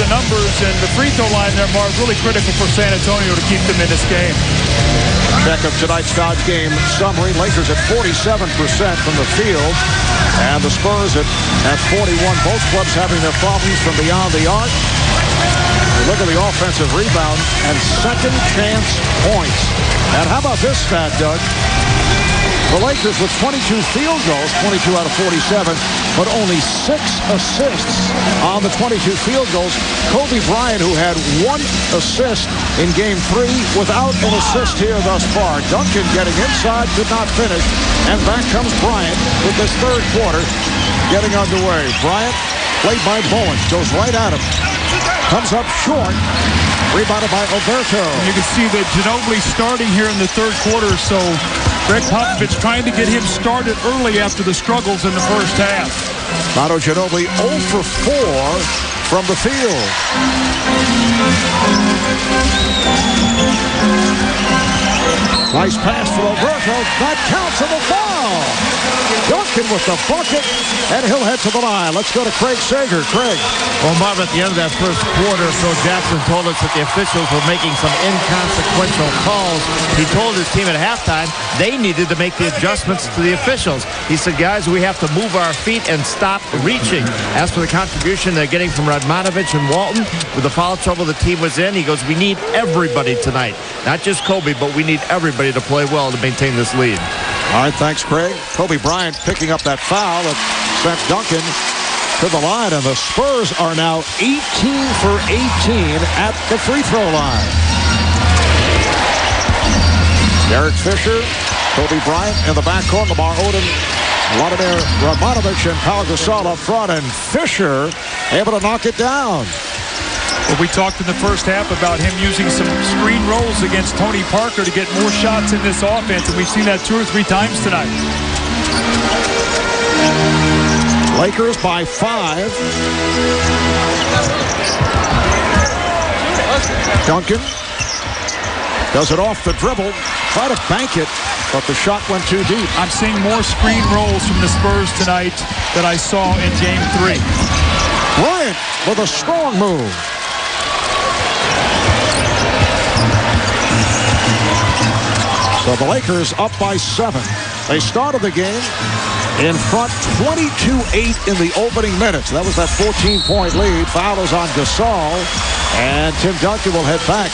the numbers, and the free throw line there, Marv, really critical for San Antonio to keep them in this game. Check of tonight's Dodge game summary. Lakers at 47% from the field, and the Spurs at 41. Both clubs having their problems from beyond the arc. Look at the offensive rebound and second chance points. And how about this stat, Doug? The Lakers with 22 field goals, 22 out of 47, but only 6 assists on the 22 field goals. Kobe Bryant, who had 1 assist in Game 3 without an assist here thus far. Duncan getting inside, could not finish, and back comes Bryant with this third quarter getting underway. Bryant, played by Bowen, goes right at him. Comes up short. Rebounded by Alberto. You can see that Ginobili starting here in the third quarter, so Greg Popovich trying to get him started early after the struggles in the first half. Manu Ginobili 0 for 4 from the field. Nice pass for Alberto. That counts in the foul. Duncan with the bucket, and he'll head to the line. Let's go to Craig Sager. Craig. Well, Marv, at the end of that first quarter, Phil Jackson told us that the officials were making some inconsequential calls. He told his team at halftime they needed to make the adjustments to the officials. He said, guys, we have to move our feet and stop reaching. As for the contribution they're getting from Radmanovich and Walton, with the foul trouble the team was in, he goes, we need everybody tonight. Not just Kobe, but we need everybody to play well to maintain this lead. All right, thanks, Craig. Kobe Bryant picking up that foul that sent Duncan to the line, and the Spurs are now 18 for 18 at the free throw line. Derek Fisher, Kobe Bryant in the backcourt, Lamar Odom, Vladimir Radmanovich, and Pau Gasol up front, and Fisher able to knock it down. Well, we talked in the first half about him using some screen rolls against Tony Parker to get more shots in this offense, and we've seen that 2 or 3 times tonight. Lakers by 5. Duncan does it off the dribble, try to bank it, but the shot went too deep. I'm seeing more screen rolls from the Spurs tonight that I saw in Game 3. Bryant with a strong move. So the Lakers up by 7. They started the game in front 22-8 in the opening minutes. That was that 14-point lead. Foul is on Gasol, and Tim Duncan will head back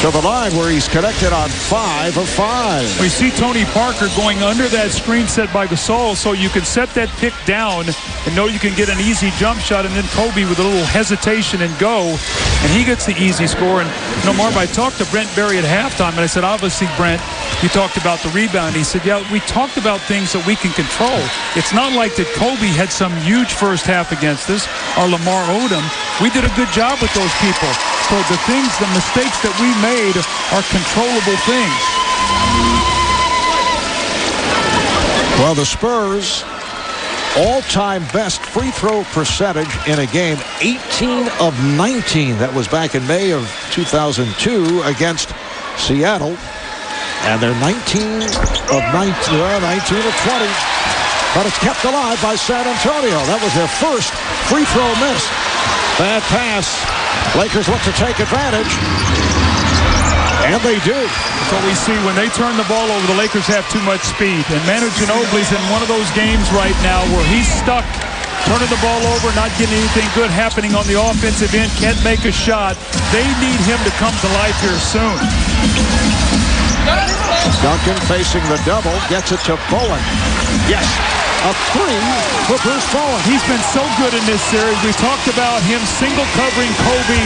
to the line where he's connected on 5 of 5. We see Tony Parker going under that screen set by Gasol, so you can set that pick down and know you can get an easy jump shot, and then Kobe with a little hesitation and go, and he gets the easy score. And you know, Marv, I talked to Brent Berry at halftime, and I said, obviously, Brent, you talked about the rebound. He said, yeah, we talked about things that we can control. It's not like that Kobe had some huge first half against us, or Lamar Odom. We did a good job with those people. So the things, the mistakes that we made are controllable things. Well, the Spurs, all-time best free throw percentage in a game, 18 of 19. That was back in May of 2002 against Seattle. And they're 19 of 20. But it's kept alive by San Antonio. That was their first free throw miss. Bad pass. Lakers look to take advantage. And they do. So we see when they turn the ball over, the Lakers have too much speed. And Manu Ginobili's in one of those games right now where he's stuck turning the ball over, not getting anything good happening on the offensive end, can't make a shot. They need him to come to life here soon. Duncan facing the double, gets it to Bowen. Yes, a 3 for Bruce Bowen. He's been so good in this series. We talked about him single covering Kobe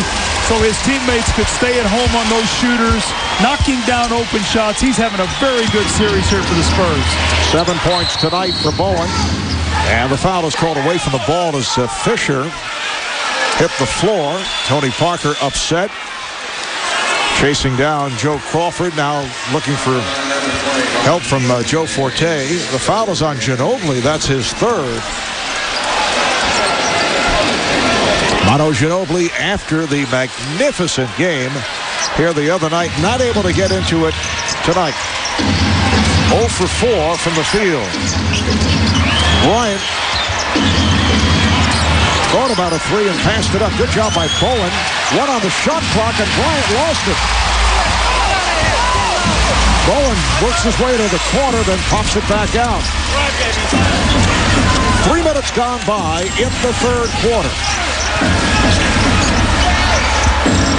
so his teammates could stay at home on those shooters, knocking down open shots. He's having a very good series here for the Spurs. 7 points tonight for Bowen. And the foul is called away from the ball as Fisher hit the floor. Tony Parker upset. Chasing down Joe Crawford, now looking for help from Joe Forte. The foul is on Ginobili. That's his third. Manu Ginobili, after the magnificent game here the other night, not able to get into it tonight. 0 for 4 from the field. Bryant Thought about a three and passed it up. Good job by Bowen. One on the shot clock, and Bryant lost it. Bowen works his way to the corner, then pops it back out. 3 minutes gone by in the third quarter.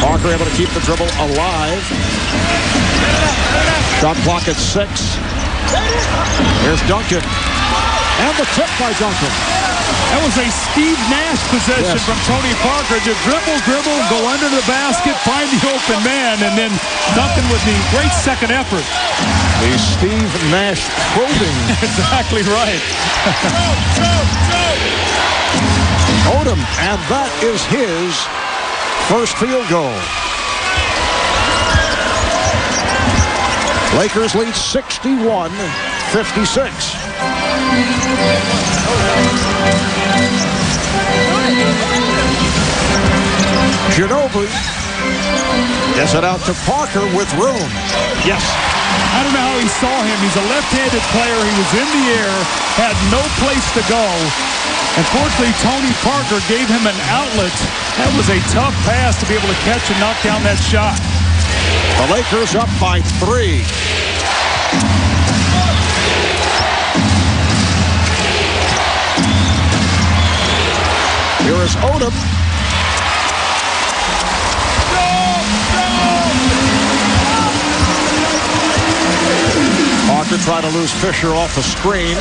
Parker able to keep the dribble alive. Shot clock at 6. Here's Duncan. And the tip by Duncan. That was a Steve Nash possession from Tony Parker. Just dribble, go under the basket, find the open man, and then Duncan with the great second effort. The Steve Nash probing. Exactly right. Odom, and that is his first field goal. Lakers lead 61-56. Ginobili gets it out to Parker with room. Yes. I don't know how he saw him. He's a left-handed player. He was in the air, had no place to go. Unfortunately, Tony Parker gave him an outlet. That was a tough pass to be able to catch and knock down that shot. The Lakers up by 3. Here is Odom. Parker tried to lose Fisher off the screen.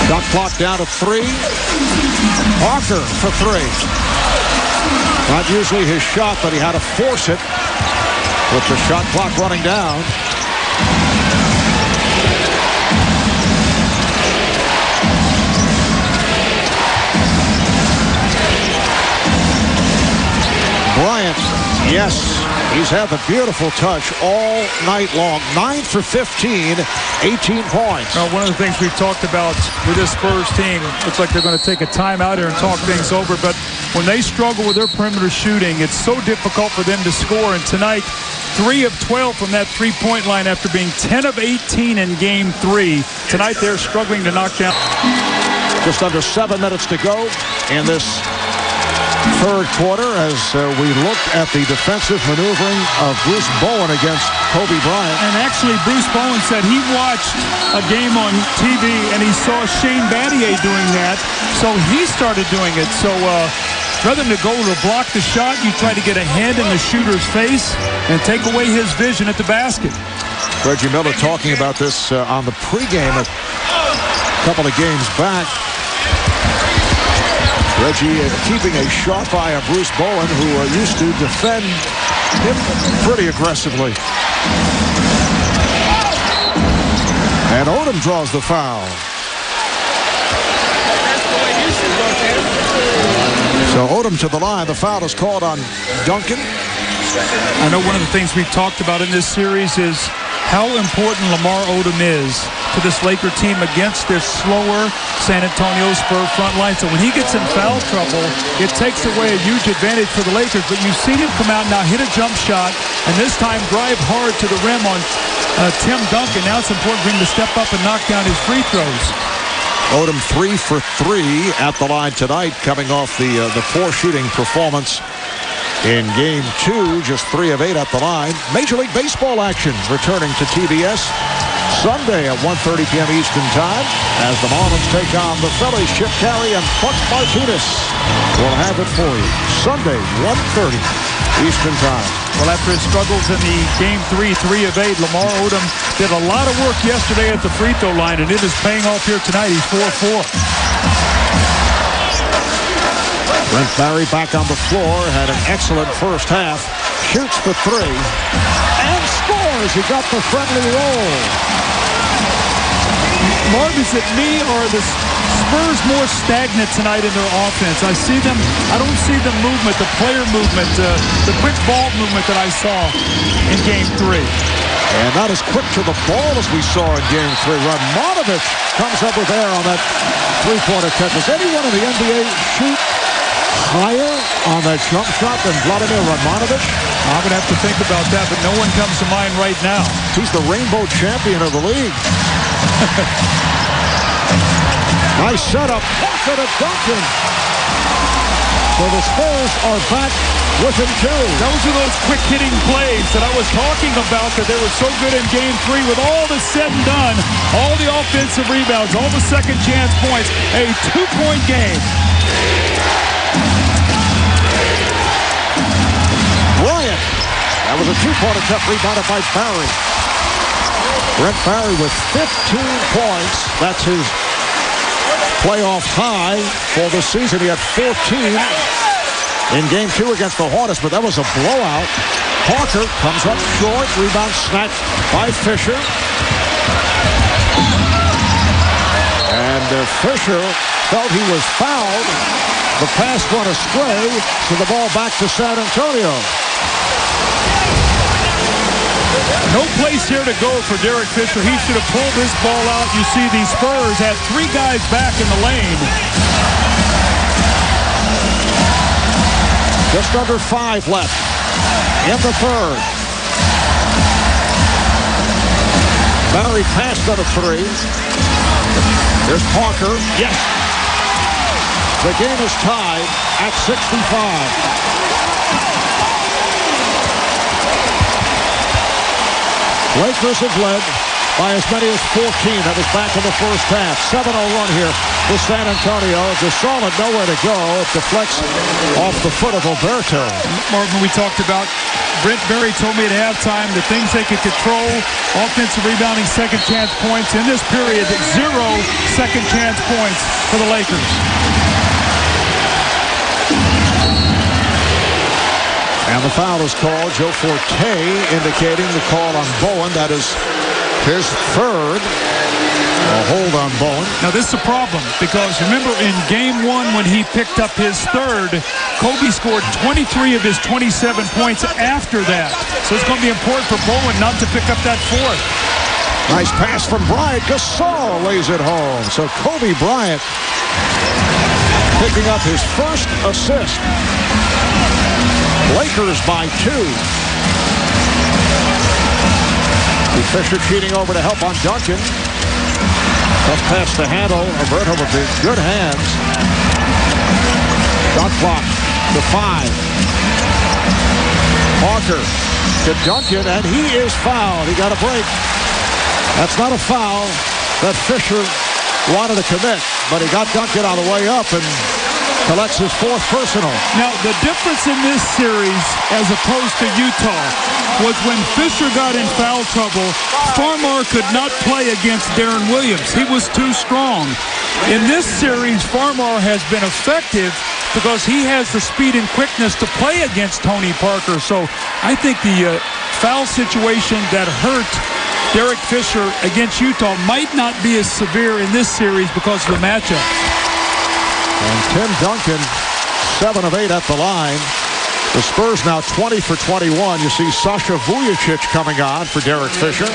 Shot clock down to 3. Parker for 3. Not usually his shot, but he had to force it with the shot clock running down. Bryant, yes, he's had the beautiful touch all night long. 9 for 15, 18 points. Now, one of the things we've talked about with this Spurs team, looks like they're going to take a timeout here and talk things over, but when they struggle with their perimeter shooting, it's so difficult for them to score. And tonight, 3 of 12 from that three-point line after being 10 of 18 in Game 3. Tonight, they're struggling to knock down. Just under 7 minutes to go in this third quarter as we look at the defensive maneuvering of Bruce Bowen against Kobe Bryant. And actually, Bruce Bowen said he watched a game on TV and he saw Shane Battier doing that, so he started doing it. So rather than to go to block the shot, you try to get a hand in the shooter's face and take away his vision at the basket. Reggie Miller talking about this on the pregame a couple of games back. Reggie keeping a sharp eye on Bruce Bowen, who used to defend him pretty aggressively. And Odom draws the foul. So Odom to the line. The foul is called on Duncan. I know one of the things we've talked about in this series is how important Lamar Odom is to this Laker team against this slower San Antonio Spurs front line. So when he gets in foul trouble, it takes away a huge advantage for the Lakers. But you've seen him come out now, hit a jump shot, and this time drive hard to the rim on Tim Duncan. Now it's important for him to step up and knock down his free throws. Odom 3 for 3 at the line tonight, coming off the 4 shooting performance in Game 2, just 3 of 8 at the line. Major League Baseball action returning to TBS Sunday at 1:30 p.m. Eastern Time as the Marlins take on the Phillies. Chip Carey and Buck Martinez will have it for you. Sunday, 1:30 Eastern Time. Well, after his struggles in the Game 3, 3 of 8, Lamar Odom did a lot of work yesterday at the free throw line, and it is paying off here tonight. He's 4-4. Brent Barry back on the floor, had an excellent first half. Shoots for 3 and scores. He got the friendly roll. Marv, is it me or the Spurs more stagnant tonight in their offense? I don't see the movement, the player movement, the quick ball movement that I saw in Game 3. And not as quick to the ball as we saw in Game 3. Radmanovich comes up with air on that three-pointer attempt. Does anyone in the NBA shoot higher on that jump shot than Vladimir Radmanovic? I'm going to have to think about that, but no one comes to mind right now. He's the rainbow champion of the league. Nice setup. Walker to Duncan. So the Spurs are back within two. Those are those quick-hitting plays that I was talking about that they were so good in Game 3 with all the said and done, all the offensive rebounds, all the second-chance points, a two-point game. Bryant. That was a two-point attempt rebounded by Barry. Brent Barry with 15 points. That's his playoff high for the season. He had 14 in Game 2 against the Hornets, but that was a blowout. Parker comes up short. Rebound snatched by Fisher. And Fisher felt he was fouled. The pass went astray, so the ball back to San Antonio. No place here to go for Derek Fisher. He should have pulled this ball out. You see the Spurs had three guys back in the lane. Just under 5 left in the third. Barry passed on a three. There's Parker. Yes. The game is tied at 65. Lakers have led by as many as 14. That was back in the first half. 7-0 run here with San Antonio. Gasol had nowhere to go. It deflects off the foot of Alberto. Marvin, we talked about Brent Barry told me at halftime the things they could control, offensive rebounding, second chance points. In this period, 0 second chance points for the Lakers. And the foul is called. Joe Forte indicating the call on Bowen. That is his third. A hold on Bowen. Now this is a problem because remember in Game 1 when he picked up his third, Kobe scored 23 of his 27 points after that. So it's going to be important for Bowen not to pick up that fourth. Nice pass from Bryant. Gasol lays it home. So Kobe Bryant picking up his first assist. Lakers by 2. Fisher cheating over to help on Duncan. Tough pass to handle. Alberto with the good hands. Shot clock to 5. Parker to Duncan, and he is fouled. He got a break. That's not a foul that Fisher wanted to commit, but he got Duncan on the way up and collects his fourth personal. Now, the difference in this series as opposed to Utah was when Fisher got in foul trouble, Farmar could not play against Darren Williams. He was too strong. In this series, Farmar has been effective because he has the speed and quickness to play against Tony Parker. So I think the foul situation that hurt Derek Fisher against Utah might not be as severe in this series because of the matchup. And Tim Duncan, 7 of 8 at the line. The Spurs now 20 for 21. You see Sasha Vujacic coming on for Derek Fisher.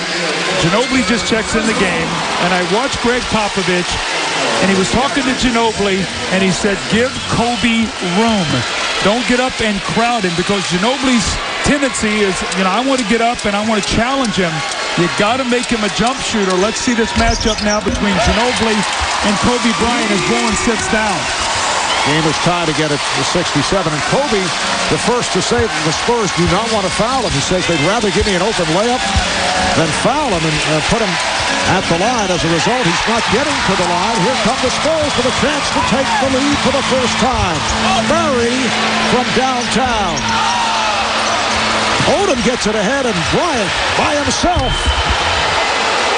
Ginobili just checks in the game, and I watched Greg Popovich, and he was talking to Ginobili, and he said, give Kobe room. Don't get up and crowd him, because Ginobili's tendency is, I want to get up and I want to challenge him. You got to make him a jump shooter. Let's see this matchup now between Ginobili and Kobe Bryant as Bowen sits down. Game is tied again at 67, and Kobe, the first to say that the Spurs do not want to foul him. He says they'd rather give me an open layup than foul him and put him at the line. As a result, he's not getting to the line. Here come the Spurs with a chance to take the lead for the first time. Murray from downtown. Odom gets it ahead, and Bryant by himself.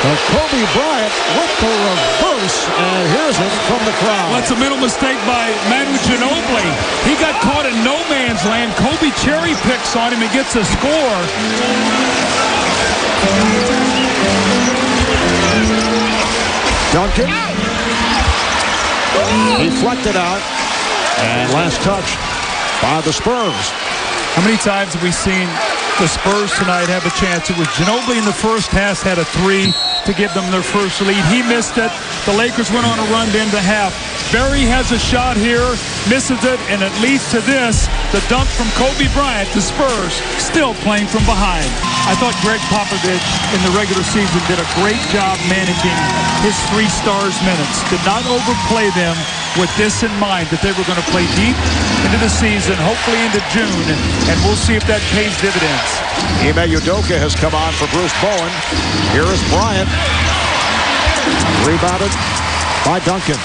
But Kobe Bryant with the reverse, and here's it from the crowd. Well, that's a middle mistake by Manu Ginobili. He got caught in no man's land. Kobe cherry picks on him and gets a score. Duncan. Deflected out, and last touch by the Spurs. How many times have we seen the Spurs tonight have a chance? It was Ginobili in the first half had a 3 to give them their first lead. He missed it. The Lakers went on a run to end the half. Barry has a shot here, misses it, and it leads to this. The dunk from Kobe Bryant. The Spurs still playing from behind. I thought Greg Popovich in the regular season did a great job managing his 3 stars minutes. Did not overplay them with this in mind, that they were going to play deep into the season, hopefully into June, and we'll see if that pays dividends. Ime Udoka has come on for Bruce Bowen. Here is Bryant. Rebounded by Duncan.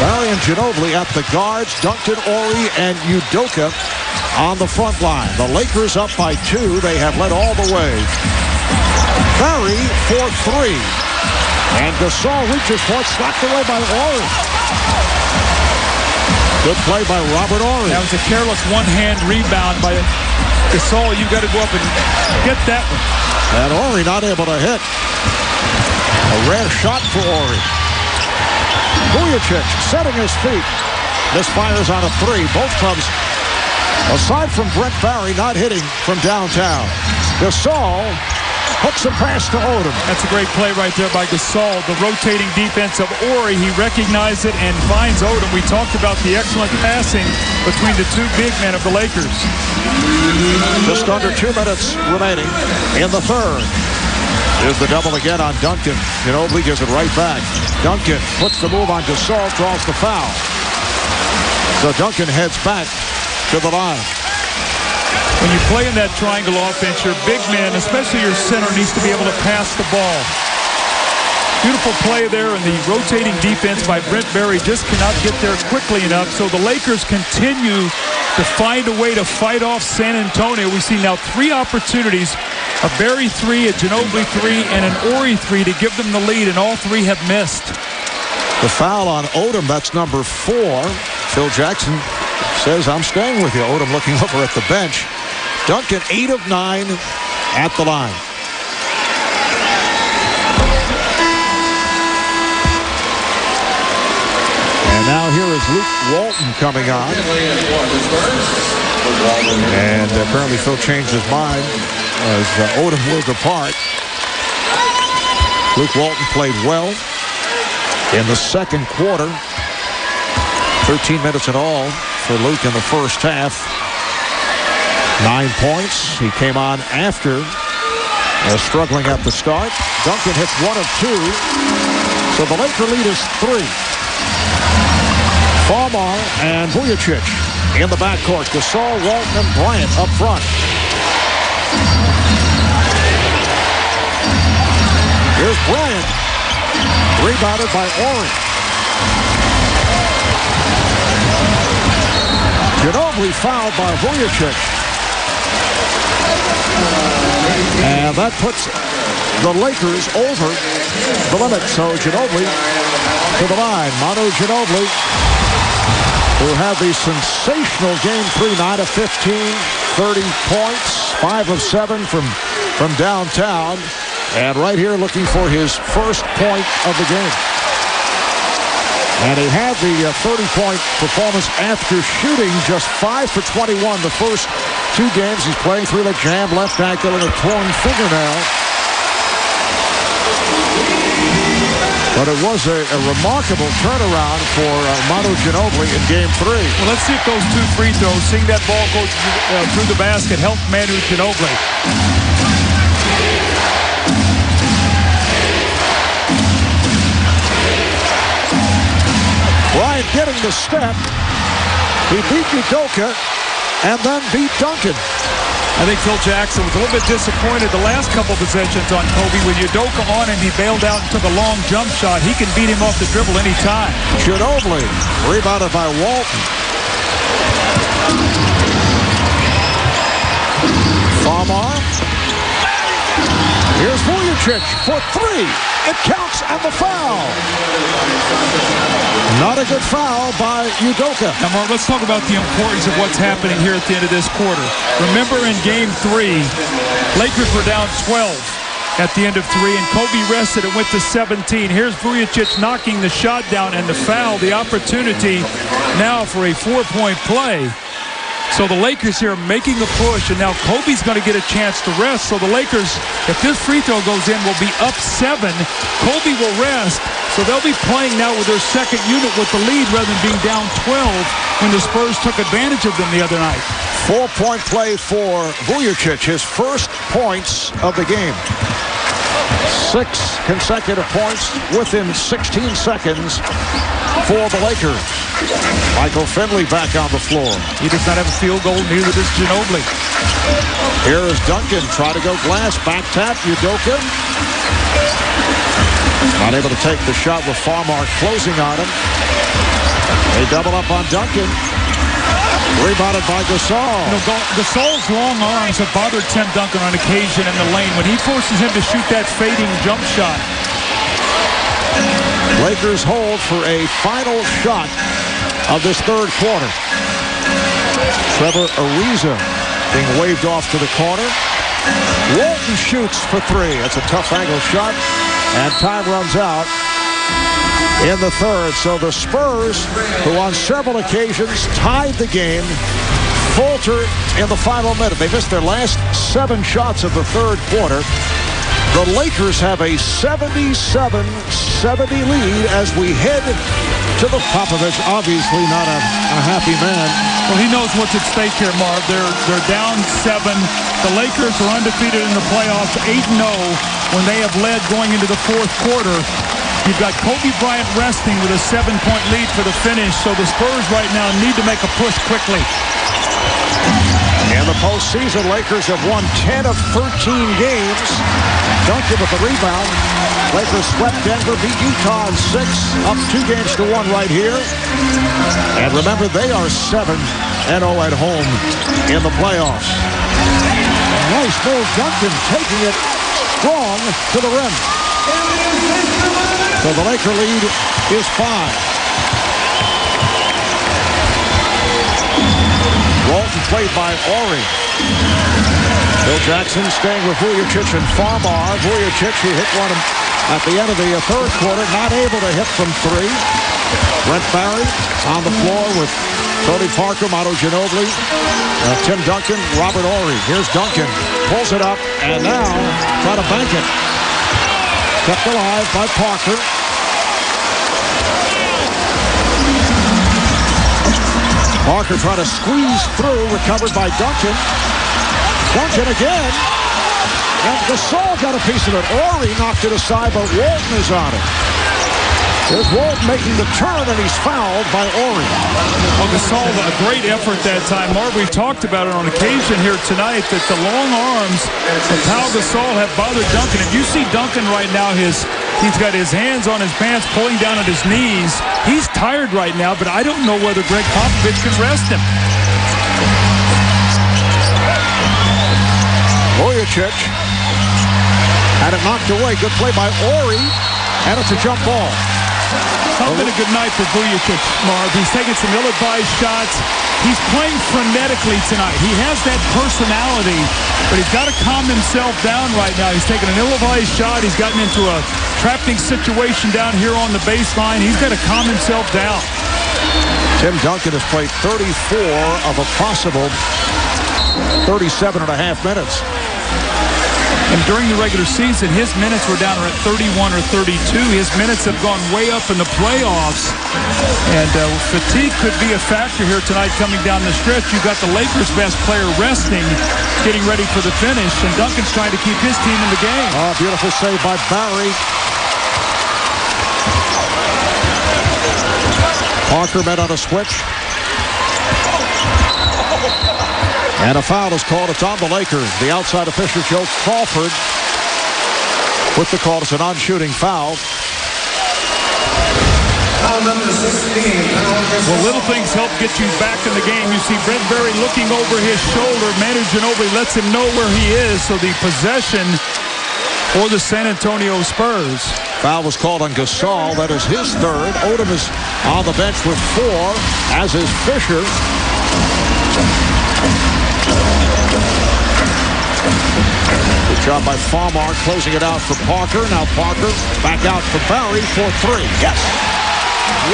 Barry and Ginobili at the guards. Duncan, Ori, and Udoka on the front line. The Lakers up by 2. They have led all the way. Barry for 3. And Gasol reaches for it, slapped away by Ori. Good play by Robert Ori. That was a careless one-hand rebound by Gasol. You got to go up and get that one. And Ori not able to hit. A rare shot for Ori. Vujacic setting his feet. Misfires on a 3. Both clubs, aside from Brent Barry, not hitting from downtown. Gasol hooks a pass to Odom. That's a great play right there by Gasol. The rotating defense of Ori, he recognized it and finds Odom. We talked about the excellent passing between the 2 big men of the Lakers. Just under 2 minutes remaining in the third. Here's the double again on Duncan. Ginobili gives it right back. Duncan puts the move on Gasol, draws the foul. So Duncan heads back to the line. When you play in that triangle offense, your big man, especially your center, needs to be able to pass the ball. Beautiful play there, and the rotating defense by Brent Barry just cannot get there quickly enough. So the Lakers continue to find a way to fight off San Antonio. We see now 3 opportunities, a Barry 3, a Ginobili 3, and an Ori 3 to give them the lead, and all 3 have missed. The foul on Odom, that's number 4. Phil Jackson says, I'm staying with you. Odom looking over at the bench. Duncan 8 of 9 at the line. And now here is Luke Walton coming on. And apparently Phil changed his mind as Odom moved apart. Luke Walton played well in the second quarter. 13 minutes in all for Luke in the first half. 9 points. He came on after struggling at the start. Duncan hits 1 of 2. So the Laker lead is 3. Farmar and Vujacic in the backcourt. Gasol, Walton, and Bryant up front. Here's Bryant. Rebounded by Ori. Ginobili fouled by Vujacic. And that puts the Lakers over the limit. So Ginobili to the line. Manu Ginobili, who had the sensational Game 3, 9 of 15, 30 points, 5 of 7 from downtown. And right here looking for his first point of the game. And he had the 30-point performance after shooting just 5 for 21 the first 2 games. He's playing through the jammed left ankle and a torn fingernail. But it was a remarkable turnaround for Manu Ginobili in Game 3. Well, let's see if those 2 free throws, seeing that ball go through the basket, help Manu Ginobili. Bryant getting the step. He beat Udoka and then beat Duncan. I think Phil Jackson was a little bit disappointed the last couple possessions on Kobe. With Udoka on him, he bailed out and took a long jump shot. He can beat him off the dribble anytime. Ginobili rebounded by Walton. Farmar. Here's Vujacic for 3. It counts and the foul. Not a good foul by Udoka. Now, Mark, let's talk about the importance of what's happening here at the end of this quarter. Remember in Game 3, Lakers were down 12 at the end of 3, and Kobe rested and went to 17. Here's Vujacic knocking the shot down and the foul, the opportunity now for a 4-point play. So the Lakers here making a push, and now Kobe's going to get a chance to rest. So the Lakers, if this free throw goes in, will be up 7. Kobe will rest. So they'll be playing now with their second unit with the lead rather than being down 12 when the Spurs took advantage of them the other night. 4-point play for Vujacic, his first points of the game. 6 consecutive points within 16 seconds for the Lakers. Michael Finley back on the floor. He does not have a field goal, neither does Ginobili. Here is Duncan, try to go glass, back tap, Udoka. Not able to take the shot with Farmar closing on him. They double up on Duncan. Rebounded by Gasol. Gasol's long arms have bothered Tim Duncan on occasion in the lane when he forces him to shoot that fading jump shot. Lakers hold for a final shot of this third quarter. Trevor Ariza being waved off to the corner. Walton shoots for 3. That's a tough angle shot. And time runs out in the third. So the Spurs, who on several occasions tied the game, falter in the final minute. They missed their last 7 shots of the third quarter. The Lakers have a 77-70 lead as we head to the Popovich. Obviously not a happy man. Well, he knows what's at stake here, Marv. They're down 7. The Lakers are undefeated in the playoffs, 8-0 when they have led going into the fourth quarter. You've got Kobe Bryant resting with a 7-point lead for the finish, so the Spurs right now need to make a push quickly. In the postseason, Lakers have won 10 of 13 games. Duncan with the rebound. Lakers swept Denver, beat Utah in 6, up 2-1 right here. And remember, they are 7-0 at home in the playoffs. Nice move, Duncan taking it strong to the rim. So the Laker lead is 5. Walton played by Ori. Bill Jackson staying with Vujacic and Farmar. Vujacic, who hit one at the end of the third quarter, not able to hit from 3. Brent Barry on the floor with Tony Parker, Otto Ginobili, Tim Duncan, Robert Ori. Here's Duncan, pulls it up, and now try to bank it. Kept alive by Parker. Parker trying to squeeze through, recovered by Duncan. Duncan again. And Gasol got a piece of it. Ori knocked it aside, but Walton is on it. There's Walton making the turn, and he's fouled by Ori. Well, Gasol, a great effort that time. Marv, we've talked about it on occasion here tonight that the long arms of Pau Gasol have bothered Duncan. If you see Duncan right now, he's got his hands on his pants, pulling down at his knees. He's tired right now, but I don't know whether Greg Popovich can rest him. Vujacic had it knocked away. Good play by Ori, and it's a jump ball. It's been a good night for Vujacic, Marv. He's taking some ill-advised shots. He's playing frenetically tonight. He has that personality, but he's got to calm himself down right now. He's taking an ill-advised shot. He's gotten into a trapping situation down here on the baseline. He's got to calm himself down. Tim Duncan has played 34 of a possible 37 and a half minutes. And during the regular season, his minutes were down at 31 or 32. His minutes have gone way up in the playoffs. And fatigue could be a factor here tonight coming down the stretch. You've got the Lakers' best player resting, getting ready for the finish. And Duncan's trying to keep his team in the game. Oh, beautiful save by Barry. Parker met on a switch. And a foul is called. It's on the Lakers. The outside official, Joe Crawford, with the call. It's a non-shooting foul. Well, little things help get you back in the game. You see Brent Barry looking over his shoulder. Manu Ginobili lets him know where he is. So the possession for the San Antonio Spurs. Foul was called on Gasol. That is his third. Odom is on the bench with 4, as is Fisher. Good job by Farmar closing it out for Parker. Now Parker back out for Barry for 3. Yes.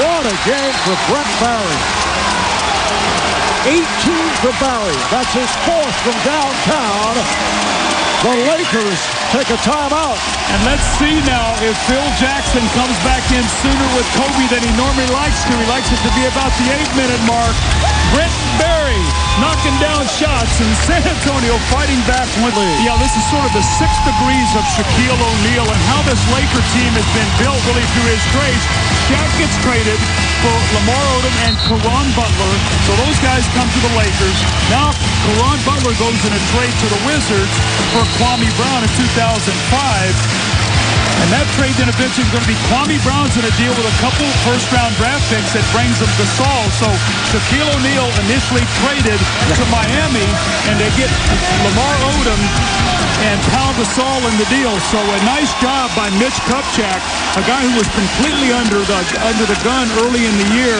What a game for Brent Barry. 18 for Barry. That's his 4th from downtown. The Lakers take a timeout. And let's see now if Phil Jackson comes back in sooner with Kobe than he normally likes to. He likes it to be about the 8-minute mark. Brent Barry knocking down shots, and San Antonio fighting back. Yeah, this is sort of the 6 degrees of Shaquille O'Neal and how this Laker team has been built really through his trades. Shaq gets traded for Lamar Odom and Caron Butler, so those guys come to the Lakers. Now Caron Butler goes in a trade to the Wizards for Kwame Brown in 2005. And that trade then eventually is going to be Kwame Brown's in a deal with a couple first-round draft picks that brings them Gasol. So Shaquille O'Neal initially traded to Miami, and they get Lamar Odom and Pau Gasol in the deal. So a nice job by Mitch Kupchak, a guy who was completely under the gun early in the year,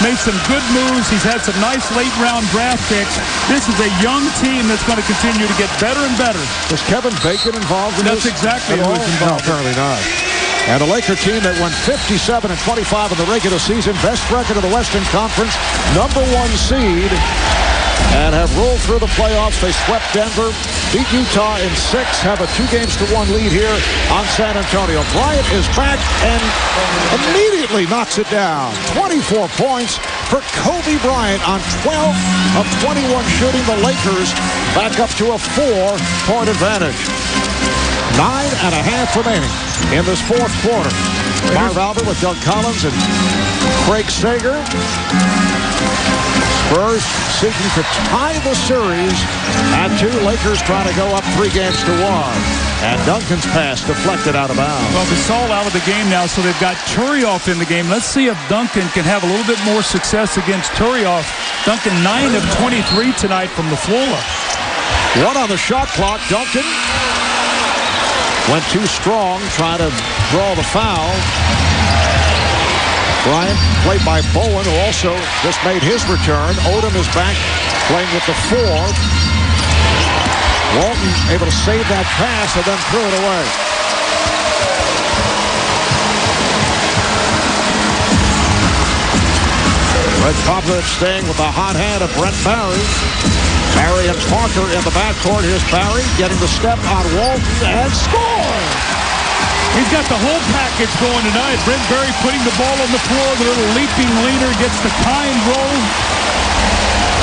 made some good moves. He's had some nice late-round draft picks. This is a young team that's going to continue to get better and better. Was Kevin Bacon involved in this? That's exactly who was involved. No, apparently not. And a Laker team that won 57-25 in the regular season, best record of the Western Conference, #1 seed, and have rolled through the playoffs. They swept Denver, beat Utah in 6, have a 2-1 lead here on San Antonio. Bryant is back and immediately knocks it down. 24 points for Kobe Bryant on 12 of 21 shooting. The Lakers back up to a 4-point advantage. 9.5 remaining in this 4th quarter. Marv Albert with Doug Collins and Craig Sager. Spurs seeking to tie the series at 2. Lakers trying to go up 3-1. And Duncan's pass deflected out of bounds. Well, Gasol out of the game now, so they've got Turioff in the game. Let's see if Duncan can have a little bit more success against Turioff. Duncan 9 of 23 tonight from the floor. 1 on the shot clock. Duncan went too strong, trying to draw the foul. Bryant played by Bowen, who also just made his return. Odom is back playing with the 4. Walton able to save that pass and then threw it away. Red Popovich staying with the hot hand of Brent Barry. Barry and Parker in the backcourt. Here's Barry getting the step on Walton and score. He's got the whole package going tonight. Brent Barry putting the ball on the floor. The little leaping leaner gets the kind roll.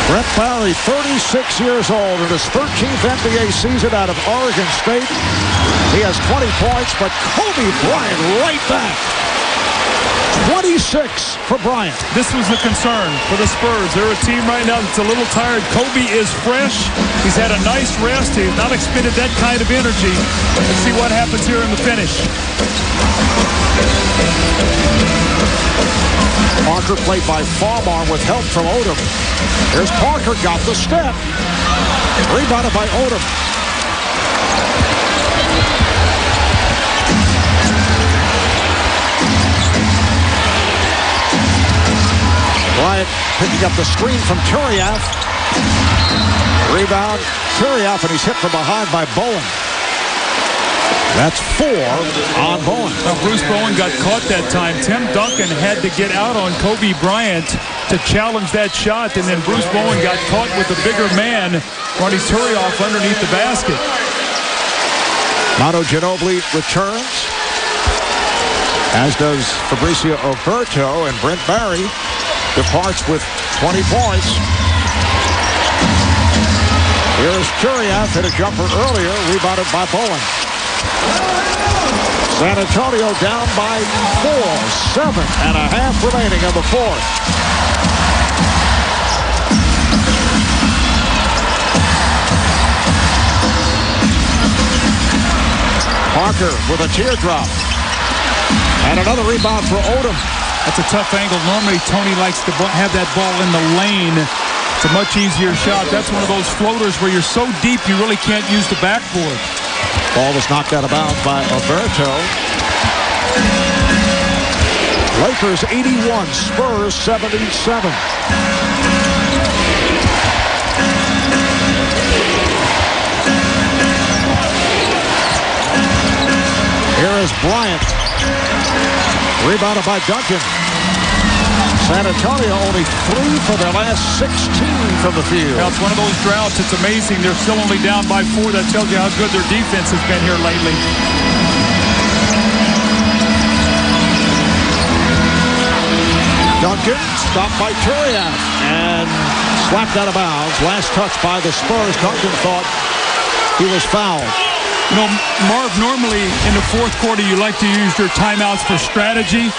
Brent Barry, 36 years old in his 13th NBA season out of Oregon State. He has 20 points, but Kobe Bryant right back. 26 for Bryant. This was the concern for the Spurs. They're a team right now that's a little tired. Kobe is fresh. He's had a nice rest. He's not expended that kind of energy. Let's see what happens here in the finish. Parker played by Farmar with help from Odom. Here's Parker, got the step. Rebounded by Odom. Bryant picking up the screen from Turioff. Rebound, Turioff, and he's hit from behind by Bowen. That's 4 on Bowen. Now, Bruce Bowen got caught that time. Tim Duncan had to get out on Kobe Bryant to challenge that shot, and then Bruce Bowen got caught with the bigger man, Ronnie Turioff, underneath the basket. Manu Ginobili returns, as does Fabrizio Oberto, and Brent Barry departs with 20 points. Here's Turioff, hit a jumper earlier, rebounded by Bowen. San Antonio down by 4, 7.5 remaining in the 4th. Parker with a teardrop. And another rebound for Odom. That's a tough angle. Normally, Tony likes to have that ball in the lane. It's a much easier shot. That's one of those floaters where you're so deep you really can't use the backboard. Ball was knocked out of bounds by Alberto. Lakers 81, Spurs 77. Here is Bryant. Rebounded by Duncan. San Antonio only 3 for their last 16 from the field. Well, it's one of those droughts. It's amazing. They're still only down by 4. That tells you how good their defense has been here lately. Duncan stopped by Turiaf and slapped out of bounds. Last touch by the Spurs. Duncan thought he was fouled. You know, Marv, normally in the fourth quarter, you like to use your timeouts for strategy.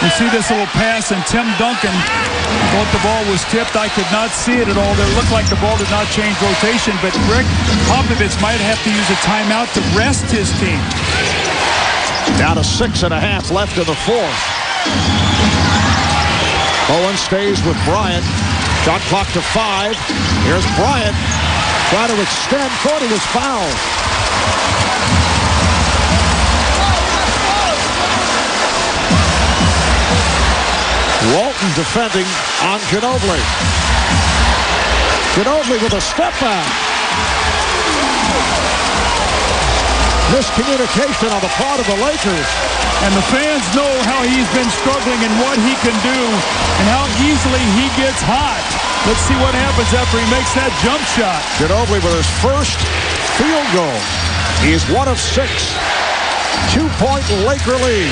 You see this little pass, and Tim Duncan thought the ball was tipped. I could not see it at all. It looked like the ball did not change rotation, but Greg Popovich might have to use a timeout to rest his team. Down to 6.5 left in the fourth. Bowen stays with Bryant. Shot clock to 5. Here's Bryant. Trying to extend. Thought he was fouled. Walton defending on Ginobili. Ginobili with a step back. Miscommunication on the part of the Lakers. And the fans know how he's been struggling and what he can do and how easily he gets hot. Let's see what happens after he makes that jump shot. Ginobili with his first field goal. He's 1 of 6. 2-point Laker lead.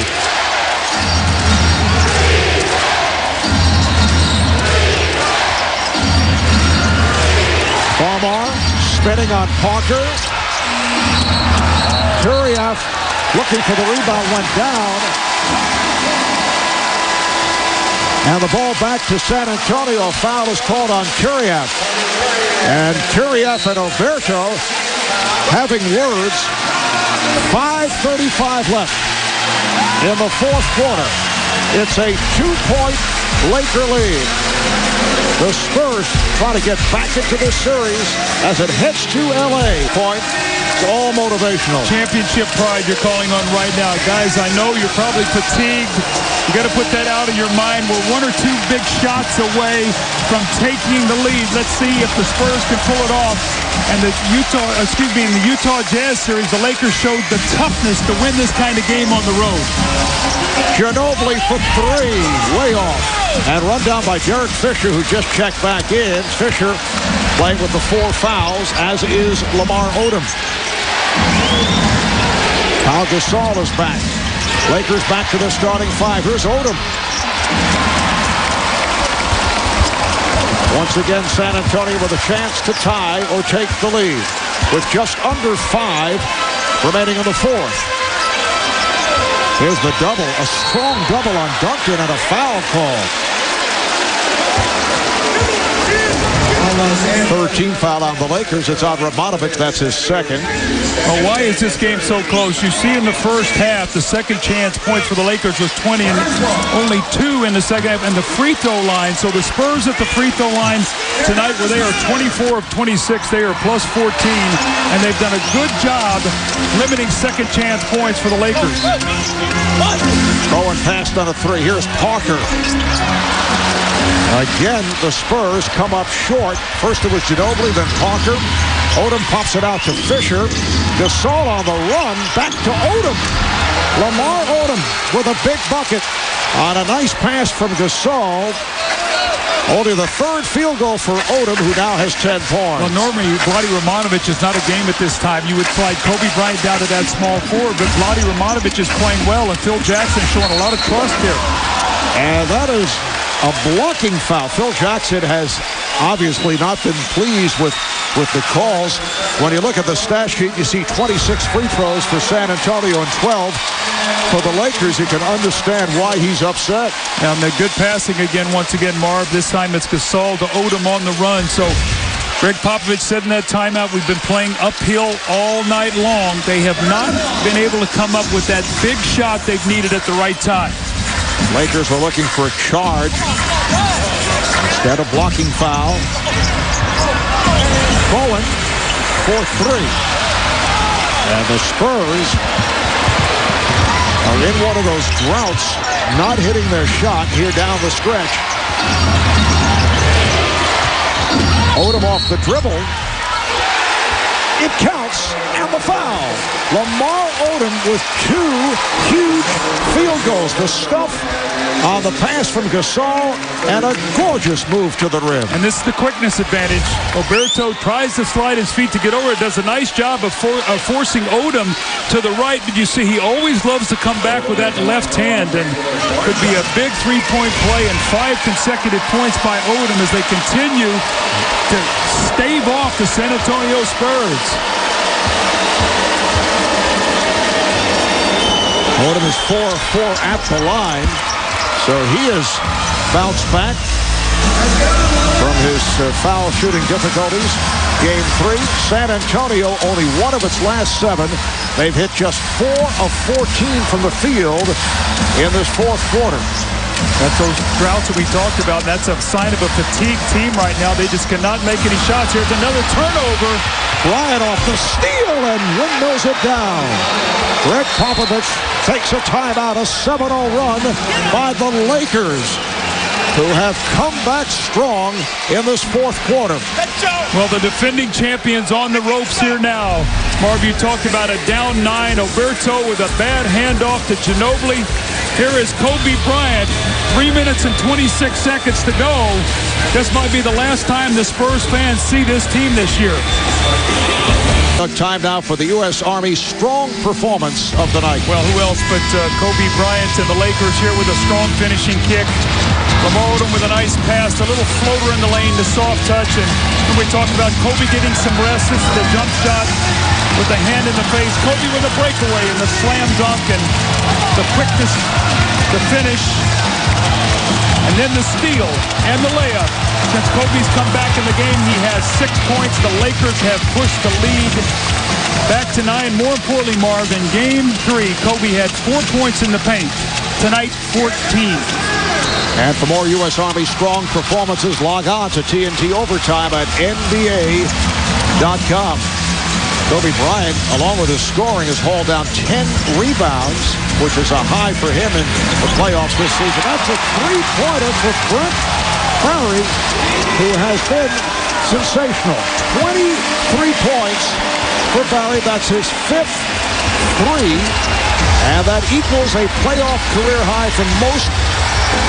Farmar spinning on Parker. Turiaf looking for the rebound, went down. And the ball back to San Antonio. A foul is called on Turiaf. And Turiaf and Oberto having words. 5:35 left in the fourth quarter. It's a 2-point Laker lead. The Spurs try to get back into this series as it heads to L.A. Point. It's all motivational. Championship pride you're calling on right now. Guys, I know you're probably fatigued. You got to put that out of your mind. We're 1 or 2 big shots away from taking the lead. Let's see if the Spurs can pull it off. And in the Utah Jazz series, the Lakers showed the toughness to win this kind of game on the road. Ginobili for 3, way off. And run down by Derek Fisher, who just checked back in. Fisher playing with the 4 fouls, as is Lamar Odom. Pau Gasol is back. Lakers back to their starting 5. Here's Odom. Once again, San Antonio with a chance to tie or take the lead with just under 5 remaining in the fourth. Here's the double, a strong double on Duncan and a foul call. 13th foul on the Lakers. It's on Radmanovic. That's his second. Well, why is this game so close? You see in the first half, the second chance points for the Lakers was 20 and only 2 in the second half. And the free throw line, so the Spurs at the free throw line tonight where they are 24 of 26, they are plus 14. And they've done a good job limiting second chance points for the Lakers. Bowen passed on a 3. Here's Parker. Again, the Spurs come up short. First it was Ginobili, then Parker. Odom pops it out to Fisher. Gasol on the run, back to Odom. Lamar Odom with a big bucket on a nice pass from Gasol. Only the 3rd field goal for Odom, who now has 10 points. Well, normally, Vlade Radmanovic is not a game at this time. You would slide Kobe Bryant down to that small forward, but Vlade Radmanovic is playing well, and Phil Jackson showing a lot of trust here. And that is a blocking foul. Phil Jackson has obviously not been pleased with the calls. When you look at the stat sheet, you see 26 free throws for San Antonio and 12 for the Lakers. You can understand why he's upset. And the good passing again, once again, Marv. This time it's Gasol to Odom on the run. So Greg Popovich said in that timeout, we've been playing uphill all night long. They have not been able to come up with that big shot they've needed at the right time. Lakers were looking for a charge. Instead of blocking foul. Bowen for 3. And the Spurs are in one of those droughts, not hitting their shot here down the stretch. Odom off the dribble. It counts, and the foul. Lamar Odom with 2 huge field goals. The stuff on the pass from Gasol, and a gorgeous move to the rim. And this is the quickness advantage. Oberto tries to slide his feet to get over it, does a nice job of forcing Odom to the right, but you see he always loves to come back with that left hand, and could be a big three-point play and 5 consecutive points by Odom as they continue to stave off the San Antonio Spurs. Odom is 4-4 at the line, so he has bounced back from his foul shooting difficulties. Game 3, San Antonio only 1 of its last 7. They've hit just 4 of 14 from the field in this fourth quarter. That's those droughts that we talked about. That's a sign of a fatigued team right now. They just cannot make any shots. Here's another turnover. Bryant off the steal and windmills it down. Greg Popovich takes a timeout, a 7-0 run by the Lakers, who have come back strong in this fourth quarter. Well, the defending champions on the ropes here now. Marv, you talked about a down 9. Oberto with a bad handoff to Ginobili. Here is Kobe Bryant. 3 minutes and 26 seconds to go. This might be the last time the Spurs fans see this team this year. Time now for the U.S. Army's strong performance of the night. Well, who else but Kobe Bryant and the Lakers here with a strong finishing kick. Lamar Odom with a nice pass, a little floater in the lane, the soft touch, and we talked about Kobe getting some rest. This is the jump shot with the hand in the face. Kobe with a breakaway and the slam dunk and the quickness, the finish, and then the steal and the layup. Since Kobe's come back in the game, he has 6 points. The Lakers have pushed the lead back to 9. More importantly, Marv, in Game 3, Kobe had 4 points in the paint. Tonight, 14. And for more U.S. Army strong performances, log on to TNT Overtime at NBA.com. Kobe Bryant, along with his scoring, has hauled down 10 rebounds, which is a high for him in the playoffs this season. That's a 3-pointer for Brent Barry, who has been sensational. 23 points for Barry. That's his 5th 3, and that equals a playoff career high for most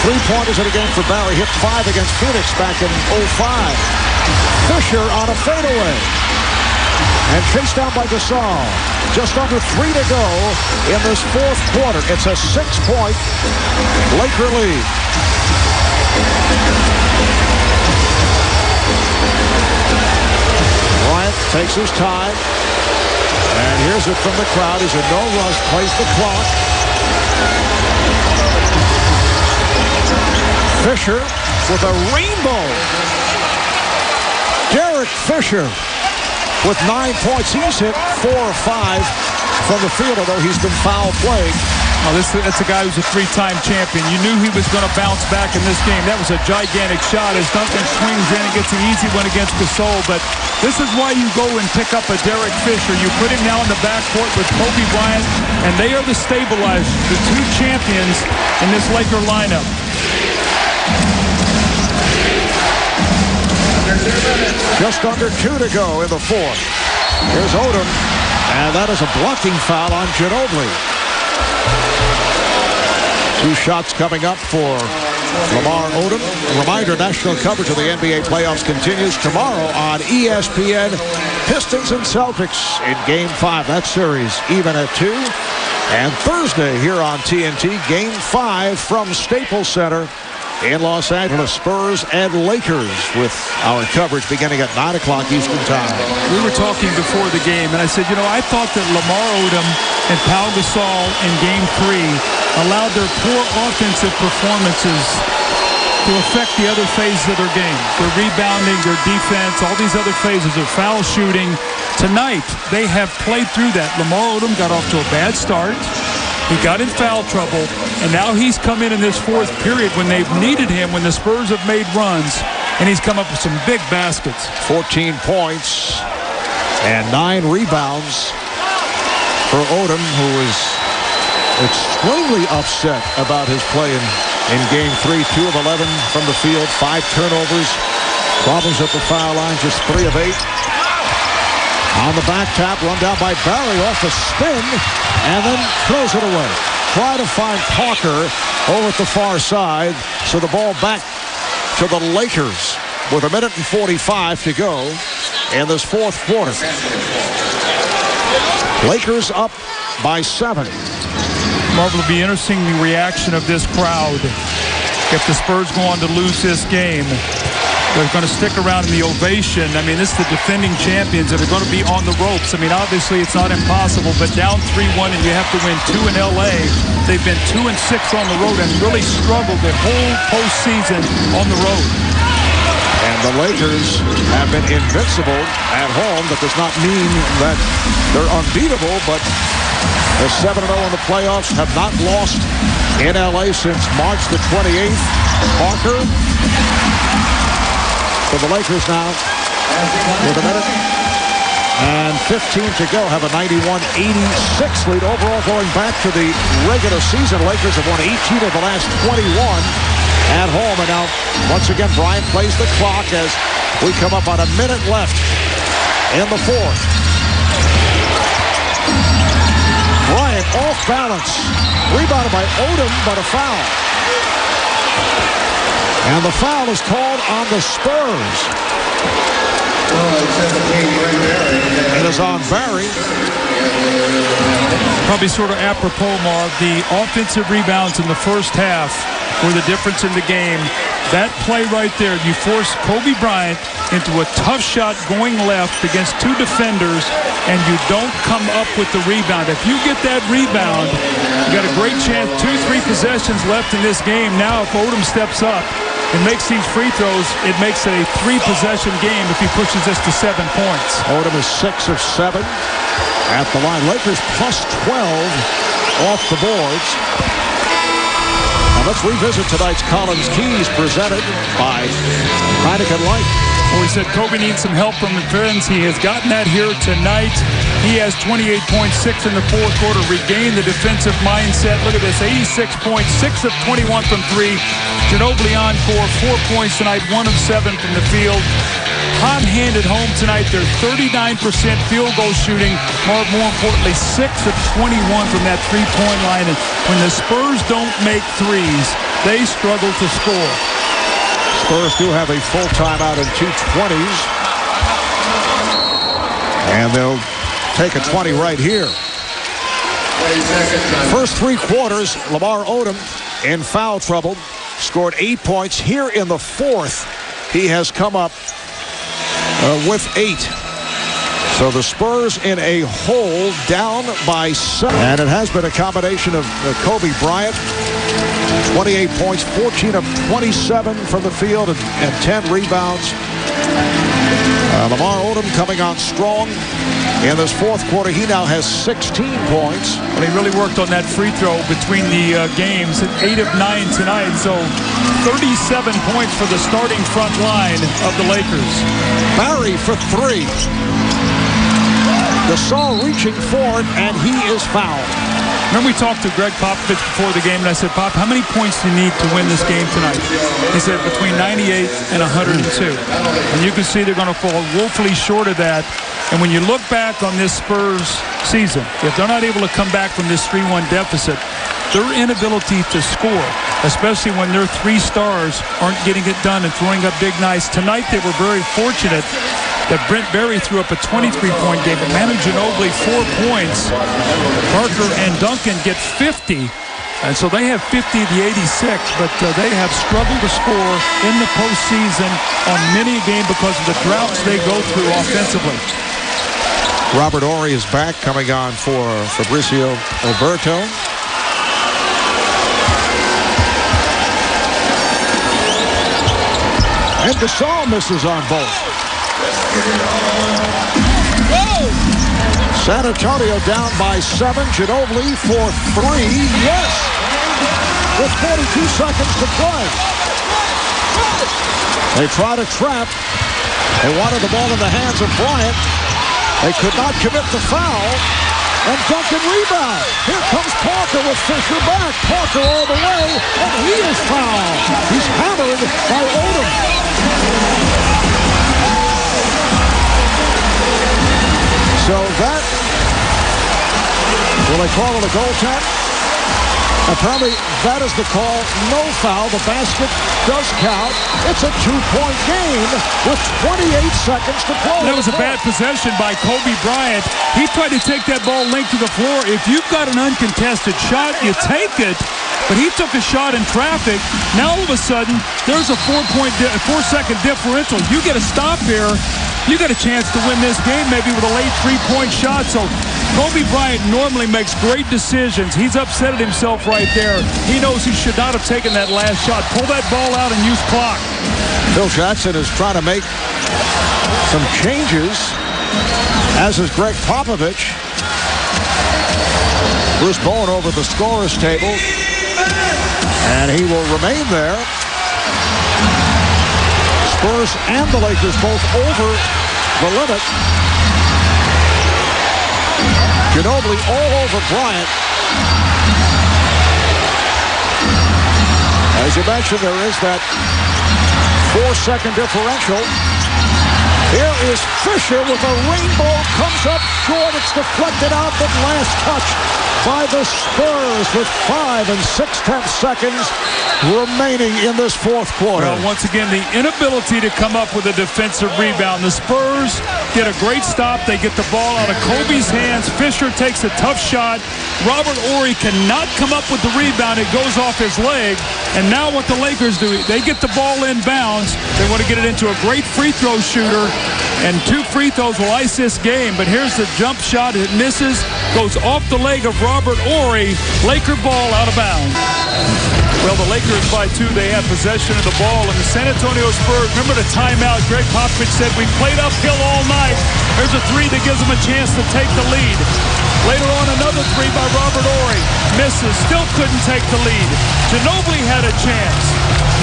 three-pointers in a game for Barry. Hit 5 against Phoenix back in 05. Fisher on a fadeaway. And chased down by Gasol. Just under 3 to go in this fourth quarter. It's a 6-point Laker lead. Bryant takes his time. And here's it from the crowd. He's in no rush. Plays the clock. Fisher with a rainbow. Derek Fisher with 9 points. He's hit 4 or 5 from the field, although he's been foul played. Oh, that's a guy who's a 3-time champion. You knew he was going to bounce back in this game. That was a gigantic shot as Duncan swings in and gets an easy one against Gasol. But this is why you go and pick up a Derek Fisher. You put him now in the backcourt with Kobe Bryant, and they are the stabilizers, the 2 champions in this Laker lineup. Just under 2 to go in the fourth. Here's Odom, and that is a blocking foul on Ginobili. 2 shots coming up for Lamar Odom. A reminder, national coverage of the NBA playoffs continues tomorrow on ESPN. Pistons and Celtics in Game 5. That series even at 2. And Thursday here on TNT, Game 5 from Staples Center in Los Angeles. Spurs and Lakers with our coverage beginning at 9 o'clock Eastern Time. We were talking before the game, and I said, you know, I thought that Lamar Odom and Pau Gasol in Game 3 allowed their poor offensive performances to affect the other phases of their game. Their rebounding, their defense, all these other phases of foul shooting. Tonight, they have played through that. Lamar Odom got off to a bad start. He got in foul trouble, and now he's come in this fourth period when they've needed him, when the Spurs have made runs, and he's come up with some big baskets. 14 points and 9 rebounds for Odom, who is extremely upset about his play in Game 3. 2 of 11 from the field, 5 turnovers, problems at the foul line, just 3 of 8 On the back tap, run down by Barry off a spin, and then throws it away. Try to find Parker over at the far side. So the ball back to the Lakers with 1:45 to go in this fourth quarter. Lakers up by 7. Marvel, will be interesting the reaction of this crowd if the Spurs go on to lose this game. They're going to stick around in the ovation. I mean, this is the defending champions that are going to be on the ropes. I mean, obviously it's not impossible, but down 3-1 and you have to win 2 in L.A. They've been 2-6 on the road and really struggled the whole postseason on the road. And the Lakers have been invincible at home. That does not mean that they're unbeatable, but the 7-0 in the playoffs, have not lost in L.A. since March the 28th. Parker for the Lakers now with 1:15 to go, have a 91-86 lead overall going back to the regular season. Lakers have won 18 of the last 21 at home. And now, once again, Bryant plays the clock as we come up on a minute left in the fourth. Bryant off balance. Rebounded by Odom, but a foul. And the foul is called on the Spurs. It is on Barry. Probably sort of apropos, Marv. The offensive rebounds in the first half were the difference in the game. That play right there, you force Kobe Bryant into a tough shot going left against 2 defenders, and you don't come up with the rebound. If you get that rebound, you got a great chance. 2-3 possessions left in this game. Now, if Odom steps up and makes these free throws, it makes it a 3-possession game if he pushes this to 7 points. Odom is 6 of 7 at the line. Lakers plus 12 off the boards. Now let's revisit tonight's Collins Keys presented by Heineken Light. Well, we said Kobe needs some help from the friends. He has gotten that here tonight. He has 28.6 in the fourth quarter, regained the defensive mindset. Look at this, 86 points, 6 of 21 from 3. Ginobili on 4 points tonight, 1 of 7 from the field. Hot-handed home tonight. They're 39% field goal shooting. More importantly, 6 of 21 from that three-point line. And when the Spurs don't make threes, they struggle to score. Spurs do have a full timeout in 2:20s. And they'll take a 20 right here. First 3 quarters, Lamar Odom in foul trouble. Scored 8 points. Here in the fourth, he has come up with 8. So the Spurs in a hole, down by 7. And it has been a combination of Kobe Bryant. 28 points, 14 of 27 from the field, and 10 rebounds. Lamar Odom coming on strong in this fourth quarter. He now has 16 points. Well, he really worked on that free throw between the games. 8 of 9 tonight, so 37 points for the starting front line of the Lakers. Barry for 3. Gasol reaching for it, and he is fouled. Remember we talked to Greg Popovich before the game, and I said, Pop, how many points do you need to win this game tonight? He said between 98 and 102. And you can see they're going to fall woefully short of that. And when you look back on this Spurs season, if they're not able to come back from this 3-1 deficit, their inability to score, especially when their 3 stars aren't getting it done and throwing up big nights. Tonight they were very fortunate that Brent Berry threw up a 23-point game, but Manu Ginobili 4 points. Parker and Duncan get 50, and so they have 50 of the 86, but they have struggled to score in the postseason on many a game because of the droughts they go through offensively. Robert Horry is back, coming on for Fabricio Oberto. And Gasol misses on both. San Antonio down by 7. Ginobili for 3. Yes! With 42 seconds to play. They try to trap. They wanted the ball in the hands of Bryant. They could not commit the foul. And Duncan rebound. Here comes Parker with Fisher back. Parker all the way, and he is fouled. He's hammered by Odom. So that, will they call it a goaltend? Apparently, that is the call. No foul. The basket does count. It's a 2-point game with 28 seconds to play. That was a bad possession by Kobe Bryant. He tried to take that ball linked to the floor. If you've got an uncontested shot, you take it. But he took a shot in traffic. Now, all of a sudden, there's a 4-second differential. You get a stop here, you got a chance to win this game maybe with a late 3-point shot. So Kobe Bryant normally makes great decisions. He's upset at himself right there. He knows he should not have taken that last shot. Pull that ball out and use clock. Phil Jackson is trying to make some changes, as is Greg Popovich. Bruce Bowen over the scorer's table, and he will remain there. Spurs and the Lakers both over the limit. Ginobili all over Bryant. As you mentioned, there is that 4-second differential. Here is Fisher with a rainbow, comes up short. It's deflected out, but last touch by the Spurs with 5 6/10 seconds remaining in this fourth quarter. Well, once again, the inability to come up with a defensive rebound. The Spurs get a great stop. They get the ball out of Kobe's hands. Fisher takes a tough shot. Robert Horry cannot come up with the rebound. It goes off his leg. And now what the Lakers do, they get the ball inbounds. They want to get it into a great free throw shooter. And 2 free throws will ice this game. But here's the jump shot. It misses. Goes off the leg of Robert Horry. Laker ball out of bounds. Well, the Lakers by 2, they have possession of the ball. And the San Antonio Spurs, remember the timeout, Greg Popovich said, we played uphill all night. There's a 3 that gives them a chance to take the lead. Later on, another 3 by Robert Horry. Misses, still couldn't take the lead. Ginobili had a chance.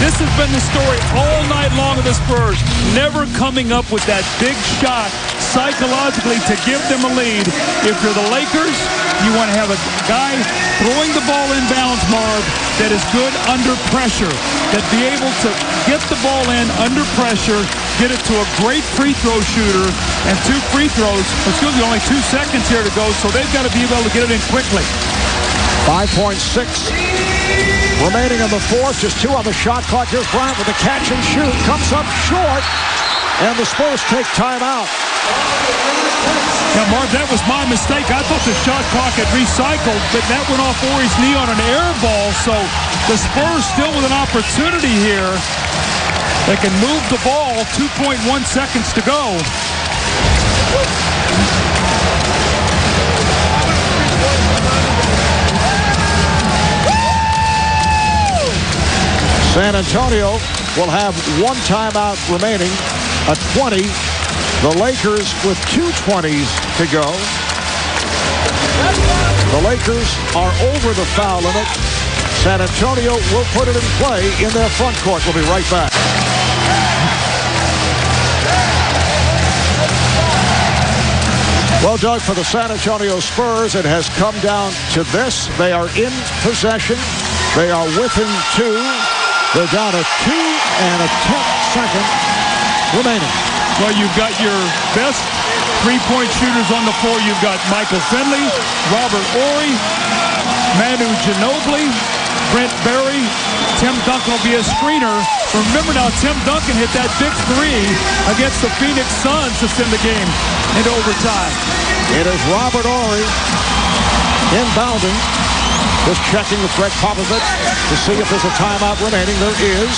This has been the story all night long of the Spurs. Never coming up with that big shot psychologically to give them a lead. If you're the Lakers, you want to have a guy throwing the ball inbounds, Marv, that is good under pressure, that be able to get the ball in under pressure, get it to a great free throw shooter, and 2 free throws. Excuse me, only 2 seconds here to go, so they've got to be able to get it in quickly. 5.6 remaining in the fourth. Just 2 on the shot clock. Here's Bryant with a catch and shoot. Comes up short, and the Spurs take timeout. Now, Marv, that was my mistake. I thought the shot clock had recycled, but that went off Horry's knee on an air ball. So the Spurs still with an opportunity here. They can move the ball. 2.1 seconds to go. San Antonio will have 1 timeout remaining, a 20. The Lakers with 2 20s to go. The Lakers are over the foul limit. San Antonio will put it in play in their front court. We'll be right back. Well, Doug, for the San Antonio Spurs, it has come down to this. They are in possession. They are within 2. They're down to 2 and a 10th second remaining. Well, you've got your best 3-point shooters on the floor. You've got Michael Finley, Robert Horry, Manu Ginobili, Brent Berry. Tim Duncan will be a screener. Remember now, Tim Duncan hit that big 3 against the Phoenix Suns to send the game into overtime. It is Robert Horry inbounding. Just checking with Greg Popovich to see if there's a timeout remaining. There is.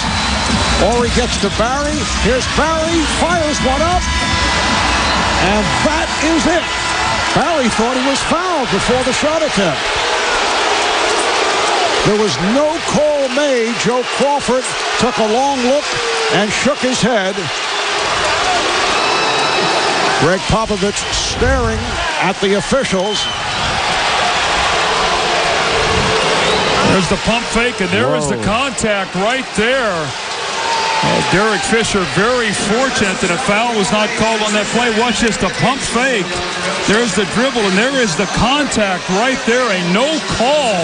Horry gets to Barry. Here's Barry. Fires one up. And that is it. Barry thought he was fouled before the shot attempt. There was no call made. Joe Crawford took a long look and shook his head. Greg Popovich staring at the officials. There's the pump fake, and there is the contact right there. Derek Fisher very fortunate that a foul was not called on that play. Watch this, the pump fake. There's the dribble, and there is the contact right there. A no call.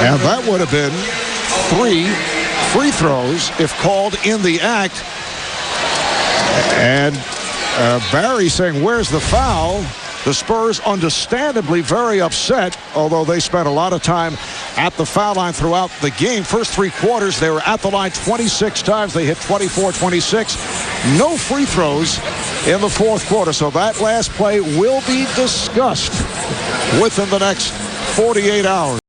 And that would have been 3 free throws if called in the act. And Barry saying, where's the foul? The Spurs understandably very upset, although they spent a lot of time at the foul line throughout the game. First 3 quarters, they were at the line 26 times. They hit 24, 26. No free throws in the 4th quarter. So that last play will be discussed within the next 48 hours.